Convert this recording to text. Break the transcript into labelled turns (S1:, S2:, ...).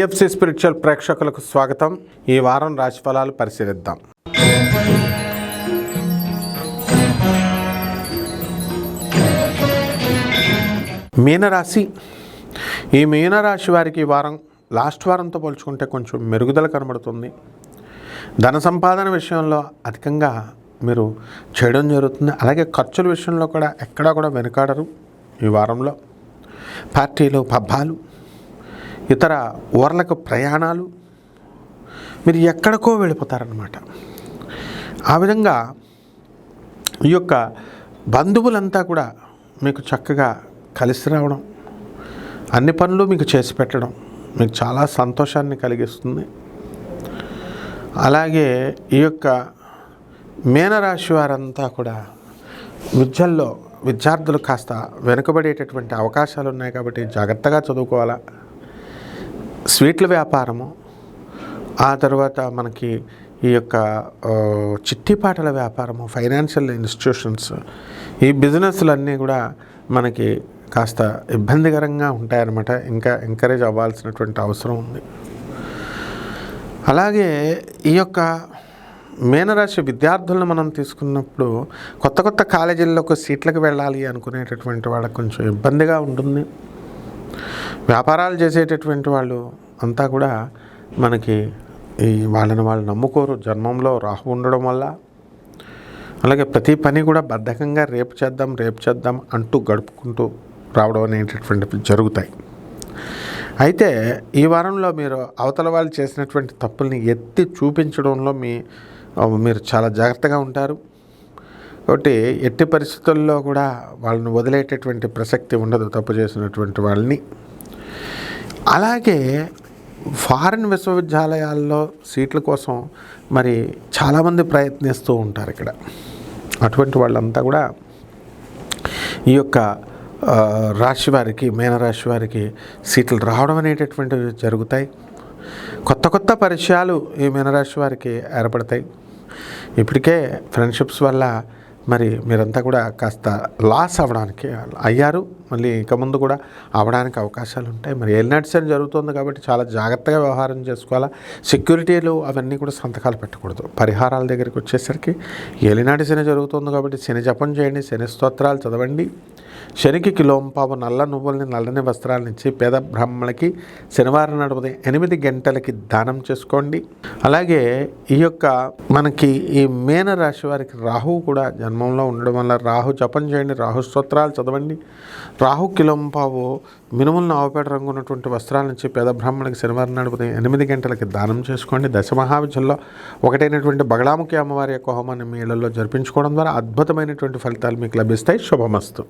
S1: TFC spiritual ప్రేక్షకులకు స్వాగతం. ఈ వారం రాశిఫలాలు పరిశీలిద్దాం. మీనరాశి. ఈ మీనరాశి వారికి ఈ వారం లాస్ట్ వారంతో పోల్చుకుంటే కొంచెం మెరుగుదల కనబడుతుంది. ధన సంపాదన విషయంలో అధికంగా మీరు చేయడం జరుగుతుంది. అలాగే ఖర్చుల విషయంలో కూడా ఎక్కడా కూడా వెనుకాడరు. ఈ వారంలో పార్టీలు, పబ్బాలు, ఇతర ఊర్లకు ప్రయాణాలు, మీరు ఎక్కడికో వెళ్ళిపోతారన్నమాట. ఆ విధంగా ఈ యొక్క బంధువులంతా కూడా మీకు చక్కగా కలిసి రావడం, అన్ని పనులు మీకు చేసి పెట్టడం మీకు చాలా సంతోషాన్ని కలిగిస్తుంది. అలాగే ఈ యొక్క మీనరాశి వారంతా కూడా విద్యార్థులు కాస్త వెనుకబడేటటువంటి అవకాశాలు ఉన్నాయి కాబట్టి జాగ్రత్తగా చదువుకోవాలా. స్వీట్ల వ్యాపారము, ఆ తర్వాత మనకి ఈ యొక్క చిట్టిపాటల వ్యాపారము, ఫైనాన్షియల్ ఇన్స్టిట్యూషన్స్, ఈ బిజినెస్లన్నీ కూడా మనకి కాస్త ఇబ్బందికరంగా ఉంటాయన్నమాట. ఇంకా ఎంకరేజ్ అవ్వాల్సినటువంటి అవసరం ఉంది. అలాగే ఈ యొక్క మీనరాశి విద్యార్థులను మనం తీసుకున్నప్పుడు కొత్త కాలేజీల్లోకి సీట్లకు వెళ్ళాలి అనుకునేటటువంటి వాళ్ళకి కొంచెం ఇబ్బందిగా ఉంటుంది. వ్యాపారాలు చేసేటటువంటి వాళ్ళు అంతా కూడా మనకి వాళ్ళని వాళ్ళు నమ్ముకోరు. జన్మంలో రాహు ఉండడం వల్ల, అలాగే ప్రతి పని కూడా బద్ధకంగా రేపు చేద్దాం అంటూ గడుపుకుంటూ రావడం అనేటటువంటివి జరుగుతాయి. అయితే ఈ వారంలో మీరు అవతల వాళ్ళు చేసినటువంటి తప్పుల్ని ఎత్తి చూపించడంలో మీరు చాలా జాగ్రత్తగా ఉంటారు. కాబట్టి ఎట్టి పరిస్థితుల్లో కూడా వాళ్ళని వదిలేటటువంటి ప్రసక్తి ఉండదు, తప్పు చేసినటువంటి వాళ్ళని. అలాగే ఫారిన్ విశ్వవిద్యాలయాల్లో సీట్ల కోసం మరి చాలామంది ప్రయత్నిస్తూ ఉంటారు ఇక్కడ. అటువంటి వాళ్ళంతా కూడా ఈ యొక్క రాశి వారికి, మీనరాశి వారికి సీట్లు రావడం అనేటటువంటివి జరుగుతాయి. కొత్త పరిచయాలు ఈ మీనరాశి వారికి ఏర్పడతాయి. ఇప్పటికే ఫ్రెండ్షిప్స్ వల్ల మరి మీరంతా కూడా కాస్త లాస్ అవ్వడానికి అయ్యారు. మళ్ళీ ఇక ముందు కూడా అవ్వడానికి అవకాశాలు ఉంటాయి. మరి ఏలినాటి శని జరుగుతుంది కాబట్టి చాలా జాగ్రత్తగా వ్యవహారం చేసుకోవాలా. సెక్యూరిటీలు అవన్నీ కూడా సంతకాలు పెట్టకూడదు. పరిహారాల దగ్గరికి వచ్చేసరికి ఏలినాటి శని జరుగుతుంది కాబట్టి శని జపం చేయండి, శని స్తోత్రాలు చదవండి. శనికి కిలోంపావు నల్ల నువ్వుల్ని, నల్లని వస్త్రాలను ఇచ్చి పేద బ్రాహ్మణులకి శనివారం నాడు ఉదయం 8 గంటలకి దానం చేసుకోండి. అలాగే ఈ యొక్క మనకి ఈ మీనరాశి వారికి రాహువు కూడా జన్మంలో ఉండడం వల్ల రాహు జపం చేయండి, రాహు స్తోత్రాలు చదవండి. రాహు కిలోంపావు మినుములను ఆవుపేట రంగు ఉన్నటువంటి వస్త్రాల నుంచి పేద బ్రాహ్మణులకి శనివారం నాడు ఉదయం 8 గంటలకి దానం చేసుకోండి. దశమహావిద్యల్లో ఒకటైనటువంటి బగళాముఖి అమ్మవారి యొక్క హోమాన్ని మీ ఇళ్లలో జరిపించుకోవడం ద్వారా అద్భుతమైనటువంటి ఫలితాలు మీకు లభిస్తాయి. శుభమస్తు.